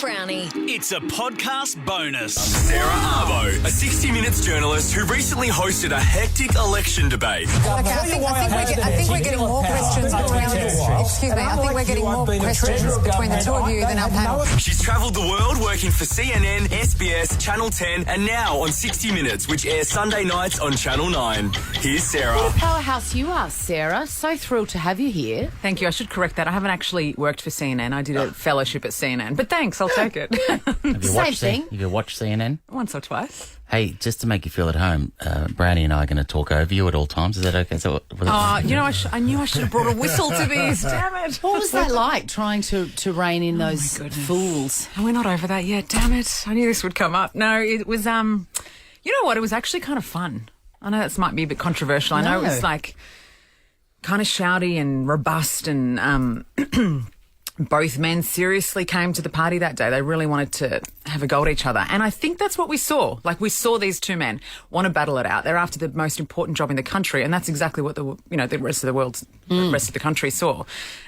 Brownie. It's a podcast bonus. Sarah Abo, a 60 Minutes journalist who recently hosted a hectic election debate. Okay, I think we're getting more questions between the two of you than our panel. She's travelled the world working for CNN, SBS, Channel 10, and now on 60 Minutes, which airs Sunday nights on Channel 9. Here's Sarah. What a powerhouse you are, Sarah. So thrilled to have you here. Thank you. I should correct that. I haven't actually worked for CNN. I did a fellowship at CNN. But thanks, I'll take it. Same thing. Have you watched CNN? Once or twice. Hey, just to make you feel at home, Brodie and I are going to talk over you at all times. Is that okay? I knew I should have brought a whistle to these. Damn it. What was that like, trying to rein in those fools? We're not over that yet. Damn it. I knew this would come up. No, it was, you know what? It was actually kind of fun. I know this might be a bit controversial. I know it was like kind of shouty and robust and both men seriously came to the party that day. They really wanted to have a go at each other. And I think that's what we saw. Like, we saw these two men want to battle it out. They're after the most important job in the country, and that's exactly what the rest of the world, the rest of the country saw.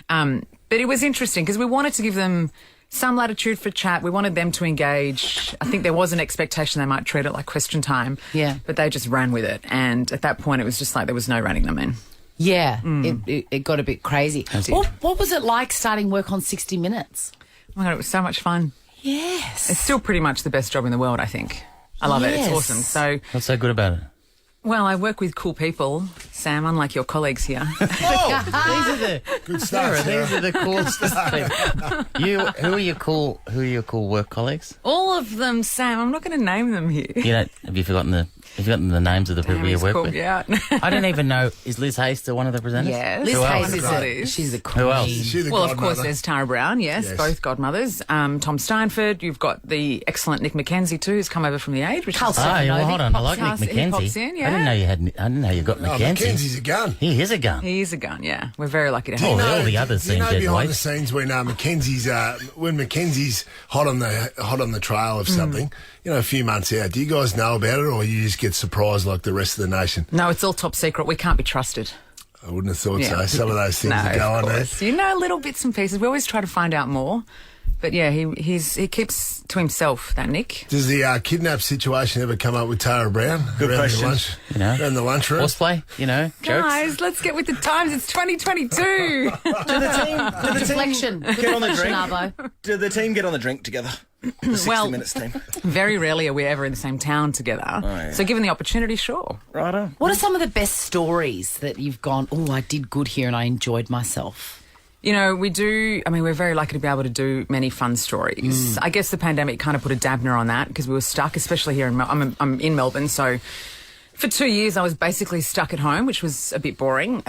But it was interesting because we wanted to give them some latitude for chat. We wanted them to engage. I think there was an expectation they might treat it like question time. Yeah. But they just ran with it. And at that point, it was just like there was no reining them in. Yeah, it got a bit crazy. What was it like starting work on 60 Minutes? Oh my God, it was so much fun. Yes. It's still pretty much the best job in the world, I think. I love it. It's awesome. So, what's so good about it? well, I work with cool people, Sam, unlike your colleagues here. These are the Good start, These are the cool people. Who are your cool work colleagues? All of them, Sam. I'm not going to name them here. Have you forgotten the names of the people you work with? Yeah. I don't even know. Is Liz Hayes still one of the presenters? Yes. Liz Who Hayes else? she's the queen. Who else? Well, of course, there's Tara Brown, yes, both godmothers. Tom Steinford, you've got the excellent Nick McKenzie too, who's come over from The Age. Which Carl is Stefanovic Hold on. I like Nick He McKenzie. pops in, yeah. I didn't know you got McKenzie. Mackenzie's a gun. He is a gun. He is a gun, yeah. We're very lucky to have Oh, him. all the others Do you seem know dead behind weight. the scenes when Mackenzie's hot on the trail of something, a few months out, do you guys know about it, or you just get surprised like the rest of the nation? No, it's all top secret. We can't be trusted. I wouldn't have thought Yeah. so. Some of those things No, that go of on there. course. You know, little bits and pieces. We always try to find out more. But yeah, he keeps to himself, that Nick. Does the kidnap situation ever come up with Tara Brown? Good around question. The lunch, around the lunchroom? Horseplay, jokes. Guys, let's get with the times. It's 2022. Did the Deflection. team get on the drink? Abo. Did the team get on the drink together? The 60 Minutes team. Very rarely are we ever in the same town together. yeah. So given the opportunity, sure. Righto. What are some of the best stories that you've gone, oh, I did good here and I enjoyed myself? You know, we're very lucky to be able to do many fun stories. I guess the pandemic kind of put a dampener on that because we were stuck, especially here I'm in Melbourne. So for 2 years I was basically stuck at home, which was a bit boring.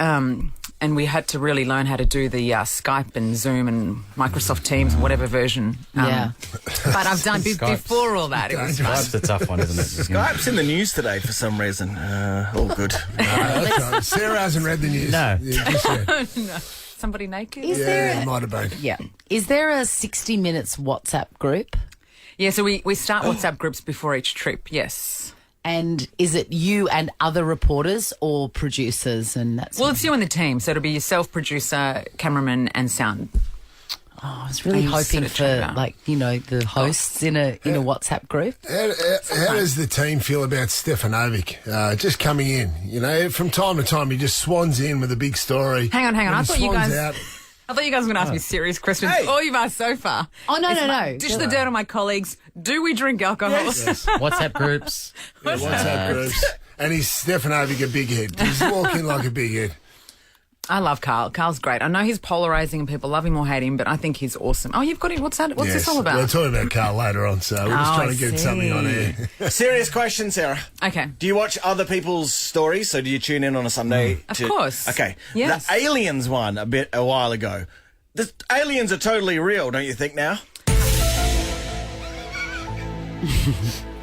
And we had to really learn how to do the Skype and Zoom and Microsoft Teams, whatever version. Yeah. But I've done before all that. It was fun. That's a tough one, isn't it? Skype's in the news today for some reason. All good. That's right. Sarah hasn't read the news. No. Yeah, just yet. Somebody naked? It might have been. Yeah. Is there a 60 Minutes WhatsApp group? Yeah, so we start WhatsApp groups before each trip, yes. And is it you and other reporters or producers and that sort Well, of it's you and the team, so it'll be yourself, producer, cameraman and sound. I was really And you hoping sort of for, chat about the hosts in a WhatsApp group. How does the team feel about Stefanovic just coming in? From time to time, he just swans in with a big story. Hang on. And I he thought you swans guys... out. I thought you guys were going to ask me serious questions. Hey. All you've asked so far. Oh, no. Dish the dirt on my colleagues. Do we drink alcohol? Yes. WhatsApp groups. WhatsApp groups. And he's Stefanovic a big head. He's walking like a big head. I love Carl. Carl's great. I know he's polarising and people love him or hate him, but I think he's awesome. Oh, you've got him. What's this all about? We're talking about Carl later on, so we're just trying to get something on air. Serious question, Sarah. Okay. Do you watch other people's stories? So do you tune in on a Sunday? Of course. Okay. Yes. The aliens one a while ago. The aliens are totally real, don't you think now?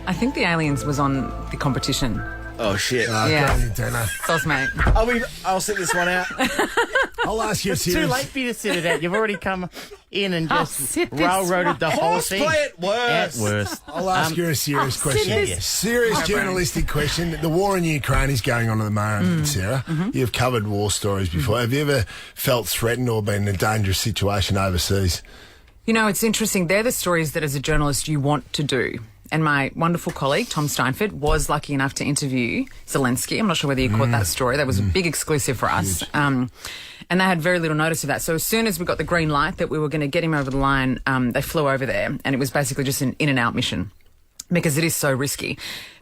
I think the aliens was on the competition. Oh, shit. Yeah. Go on, Dana. Sos, mate. I'll sit this one out. I'll ask you a It's too serious... late for you to sit it out. You've already come in and just sit this railroaded the whole thing. Horseplay at worst. At worst. I'll ask you a serious question. this- Serious journalistic question. The war in Ukraine is going on at the moment, Sarah. You've covered war stories before. Have you ever felt threatened or been in a dangerous situation overseas? You know, it's interesting. They're the stories that as a journalist you want to do. And my wonderful colleague, Tom Steinford, was lucky enough to interview Zelensky. I'm not sure whether you caught that story. That was a big exclusive for us. And they had very little notice of that. So as soon as we got the green light that we were going to get him over the line, they flew over there. And it was basically just an in and out mission because it is so risky.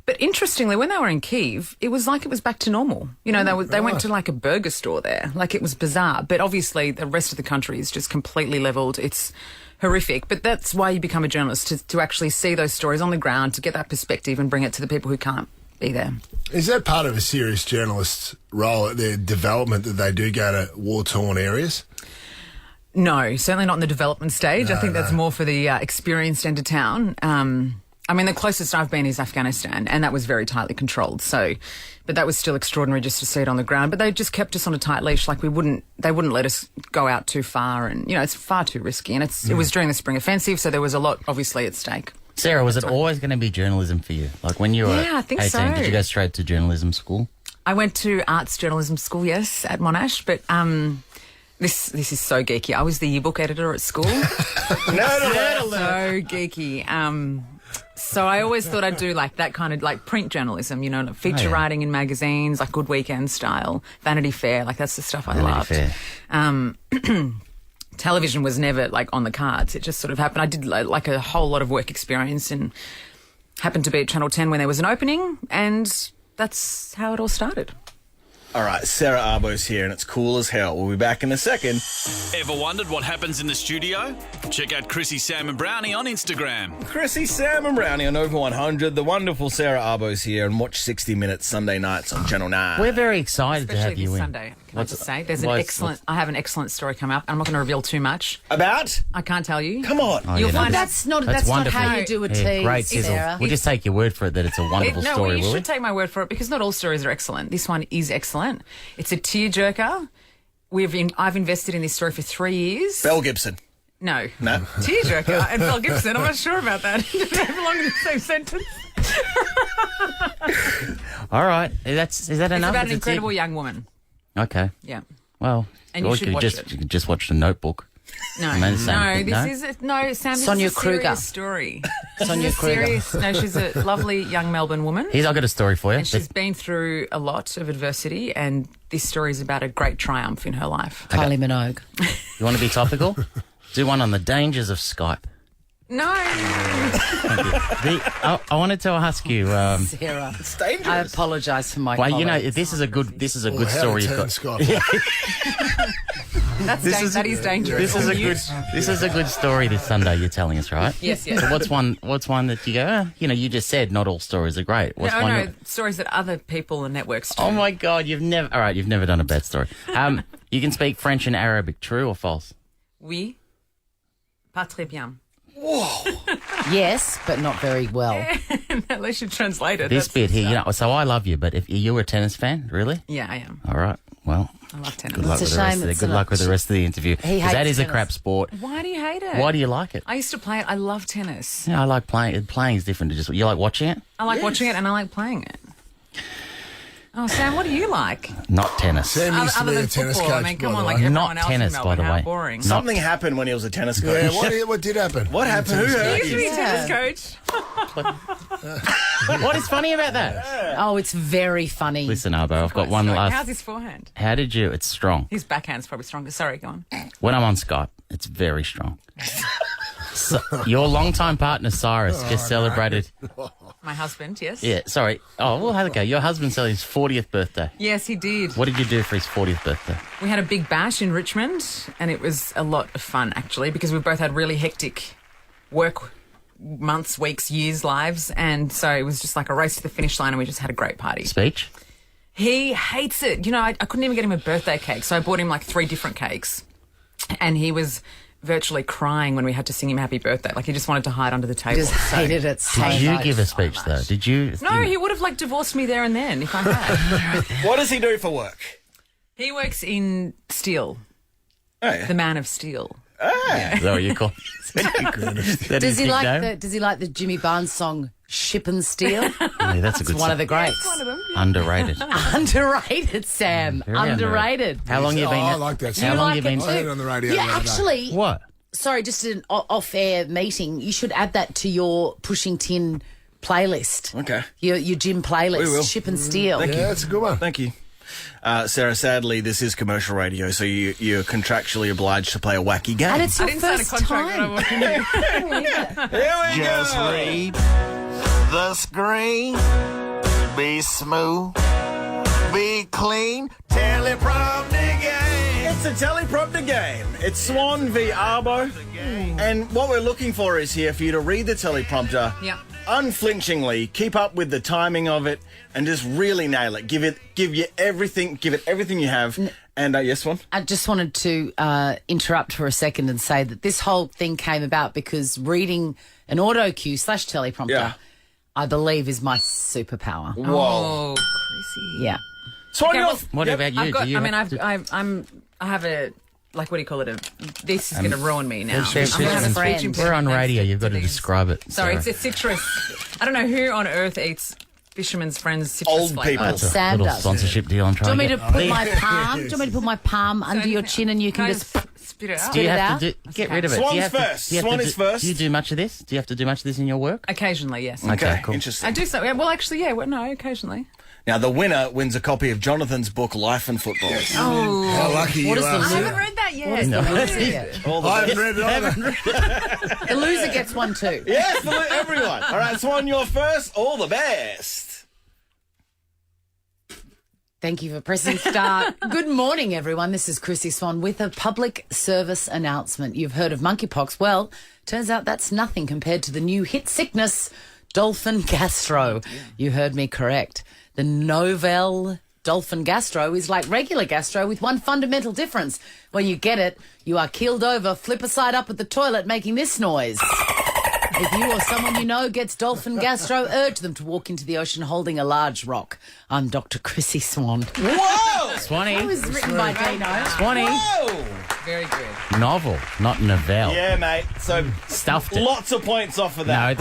But interestingly, when they were in Kyiv, it was like it was back to normal. You know, they went to like a burger store there. Like, it was bizarre. But obviously the rest of the country is just completely levelled. It's horrific. But that's why you become a journalist, to actually see those stories on the ground, to get that perspective and bring it to the people who can't be there. Is that part of a serious journalist's role at their development, that they do go to war-torn areas? No, certainly not in the development stage. I think that's more for the experienced end of town. I mean, the closest I've been is Afghanistan, and that was very tightly controlled. So, but that was still extraordinary just to see it on the ground. But they just kept us on a tight leash. Like, they wouldn't let us go out too far, and you know, it's far too risky. And it was during the spring offensive, so there was a lot obviously at stake. Sarah, was it always going to be journalism for you? Like, when you were I think 18, so. did you go straight to journalism school? I went to arts journalism school, yes, at Monash, but this is so geeky. I was the yearbook editor at school. So geeky. So I always thought I'd do like that kind of like print journalism, you know, like feature writing in magazines, like Good Weekend style, Vanity Fair, like that's the stuff I loved. Television was never like on the cards. It just sort of happened. I did like a whole lot of work experience and happened to be at Channel 10 when there was an opening, and that's how it all started. All right, Sarah Abo's here, and it's cool as hell. We'll be back in a second. Ever wondered what happens in the studio? Check out Chrissy, Sam and Brownie on Instagram. Chrissy, Sam and Brownie on Over 100. The wonderful Sarah Abo's here, and watch 60 Minutes Sunday nights on Channel 9. We're very excited to have Especially you this in. Sunday. Can I just say, I have an excellent story coming up. I'm not going to reveal too much. About? I can't tell you. Come on. Oh, You'll yeah, find That's not wonderful. how you do a tease, Great sizzle. Sarah. We'll just take your word for it that it's a wonderful story, you will we? should take my word for it, because not all stories are excellent. This one is excellent. It's a tearjerker. I've invested in this story for 3 years. Belle Gibson. No. No. Tearjerker and Mel Gibson. I'm not sure about that. Do they belong in the same sentence? All right. Is that enough? It's about an Is it incredible young woman. Okay. Yeah. Well, And you or should could watch just, it. you could just watch The Notebook. No, I mean, the same no, thing, no? Sam, this Sonia is a serious Kruger. story. Sonia This is a Kruger. serious. No, she's a lovely young Melbourne woman. Here's, I've got a story for you. And she's been through a lot of adversity, and this story is about a great triumph in her life. Kylie Minogue. You want to be topical? Do one on the dangers of Skype. No. I wanted to ask you. Sarah. It's dangerous. I apologise for my Well, you know, colleagues. this is a good How story to you've turn got. Scott. That is dangerous. This is a good story this Sunday you're telling us, right? Yes, yes. So what's one that you go, you just said not all stories are great. What's one No, that- stories that other people and networks do. Oh my God, you've never done a bad story. You can speak French and Arabic, true or false? Oui. Pas très bien. Yes, but not very well. At least you translate it. This That's bit the here, stuff. so I love you, but if you were a tennis fan, really? Yeah, I am. All right, well, I love tennis. good luck It's with a the rest shame of the, it's good not- luck with the rest of the interview. 'Cause hates that is a tennis. crap sport. Why do you hate it? Why do you like it? I used to play it. I love tennis. Yeah, I like playing. Playing is different to just. You like watching it? I like watching it and I like playing it. Oh, Sam, what do you like? Not tennis. Sam used to Other be than a tennis football, coach. I mean, come by on, the like way. everyone Not else tennis, in by Melbourne. the How way. boring. Not- Something happened when he was a tennis coach. Yeah, what did happen? What happened? Who hurt He used to be a tennis coach. What is funny about that? Oh, it's very funny. Listen, Arbo, I've got one Sorry, last. How's his forehand? How did you? It's strong. His backhand's probably stronger. Sorry, go on. When I'm on Skype, it's very strong. So, your longtime partner Cyrus just celebrated. My husband, yes? Yeah, sorry. Oh, well, how'd it go? Your husband celebrated his 40th birthday. Yes, he did. What did you do for his 40th birthday? We had a big bash in Richmond, and it was a lot of fun, actually, because we both had really hectic work months, weeks, years, lives, and so it was just like a race to the finish line, and we just had a great party. Speech? He hates it. You know, I couldn't even get him a birthday cake, so I bought him like 3 different cakes, and he was virtually crying when we had to sing him happy birthday. Like, he just wanted to hide under the table. Just So- hated it so Did you much. give a speech, though? Did you? No, he would have like divorced me there and then if I had. What does he do for work? He works in steel. Oh, yeah. The man of steel. Is that what you call? Does he like the Jimmy Barnes song "Ship and Steel"? Yeah, that's a good One of the song. greats. Underrated. Underrated, Sam. Very underrated. How long you been? I like that How song. long like you been? it I heard it on the radio Yeah, the other day. actually, What? sorry, just an off-air meeting. You should add that to your Pushing Tin playlist. Okay. Your gym playlist. We will. Ship and Steal. Thank you. Yeah, that's a good one. Thank you. Sarah, sadly, this is commercial radio, so you're contractually obliged to play a wacky game. And it's your I didn't sign a first contract. time. Here we Just go. read the screen. Be smooth. Be clean. Teleprompter game. It's a teleprompter game. It's Swan v Abo. And what we're looking for is here for you to read the teleprompter Yeah. unflinchingly, keep up with the timing of it, and just really nail it. Give it everything you have. And yes, Swan? I just wanted to interrupt for a second and say that this whole thing came about because reading an auto cue / teleprompter, Yeah. I believe, is my superpower. Whoa. Oh, crazy. Yeah. Swan, Okay, you're- well, What about you? I've got. Do you I have a. Like, what do you call it? This is going to ruin me now. We're- I'm going to have a speech friends. impediment. We're on thanks radio. to- You've got to things. describe it. Sorry, Sarah. it's citrus. I don't know who on earth eats Fisherman's Friends citrus Old flavour. people. That's a Sam little does. sponsorship deal I'm Do you trying want me to to get. put my palm? Do you want me to put my palm under your chin and you can just spit it out? Do you it have out? to get rid of it? Swan's do you have first. Do you have Swan to is first. Do you do much of this? Do you have to do much of this in your work? Occasionally, yes. Okay, cool. Interesting. I do so. Yeah, well, actually, yeah. Well, no, occasionally. Now, the winner wins a copy of Jonathan's book, Life and Football. How lucky What you is the are. I Sarah. haven't read that yet. the loser get? All the I best. haven't read it either. The loser gets one too. Yes, everyone. All right, Swan, you're first. All the best. Thank you for pressing start. Good morning, everyone. This is Chrissy Swan with a public service announcement. You've heard of monkeypox. Well, turns out that's nothing compared to the new hit sickness, dolphin gastro. You heard me correct. The novel dolphin gastro is like regular gastro with one fundamental difference. When you get it, you are keeled over, flipper side up at the toilet making this noise. If you or someone you know gets dolphin gastro, urge them to walk into the ocean holding a large rock. I'm Dr. Chrissy Swan. Whoa! Swanee. It was written by Dino. Swanee. Whoa! Very good. Novel, not novelle. Yeah, mate. So Stuffed it. lots of points off of No, that.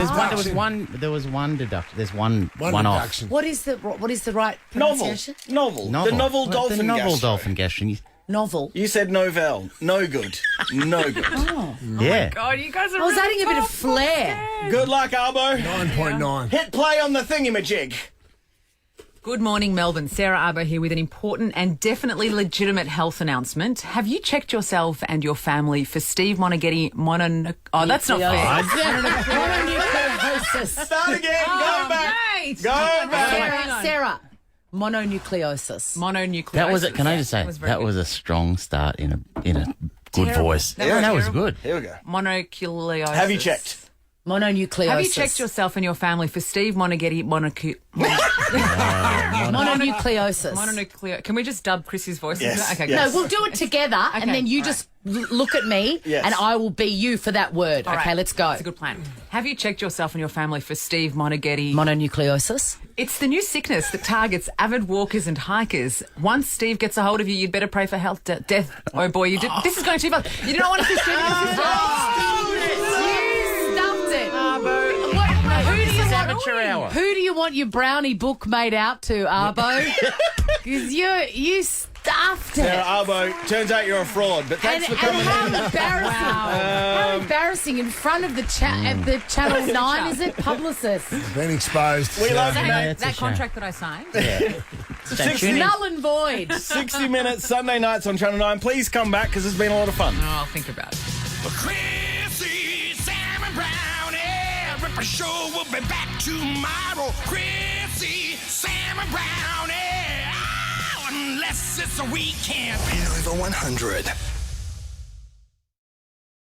there was one deduct. There's one One off. deduction. What is the right Novel. pronunciation? Novel. Novel. The novel What, dolphin The novel gastro. dolphin gastro. Novel. You said novelle. No good. No good. Yeah. God, you guys are. I was really adding a bit of fast. flair. Good luck, Arbo. 9.9. Hit play on the thingamajig. Good morning, Melbourne. Sarah Abo here with an important and definitely legitimate health announcement. Have you checked yourself and your family for Steve Monaghetti Oh, that's not fair. Mononucleosis. Start again. Go back. Mate. Go back. Sarah. Mononucleosis. Mononucleosis. That was it. Can I just say That was very that good. was a strong start in a good Terrible. voice. That Yeah, was that was terrible. good. Here we go. Mononucleosis. Have you checked? Mononucleosis. Have you checked yourself and your family for Steve Monaghetti Mononucleosis. mononuclear? Can we just dub Chrissy's voice? into Yes, that? Okay, yes. No, we'll do it together, and Okay, then you all just look at me, Yes. and I will be you for that word. All okay, right. let's go. That's a good plan. Have you checked yourself and your family for Steve Monaghetti? Mononucleosis. It's the new sickness that targets avid walkers and hikers. Once Steve gets a hold of you, you'd better pray for health, death. Oh boy, you did. This is going too far. You don't want to see Steve. You stuffed it. Amateur hour. Who do you want your brownie book made out to, Arbo? Because you stuffed it. Sarah Arbo, turns out you're a fraud, but thanks for coming how in. embarrassing! How embarrassing in front of the Channel 9, is it? Publicist. Been exposed. We love you, Yeah, mate. it's a That shame. contract that I signed. Don't tune in. Null and void. 60 minutes, Sunday nights on Channel 9. Please come back because it's been a lot of fun. Oh, I'll think about it. Chrissy, Sam and Brownie. Ripper Show will be back tomorrow. Chrissy, Sam and Brownie. Oh, unless it's a weekend. Over 100.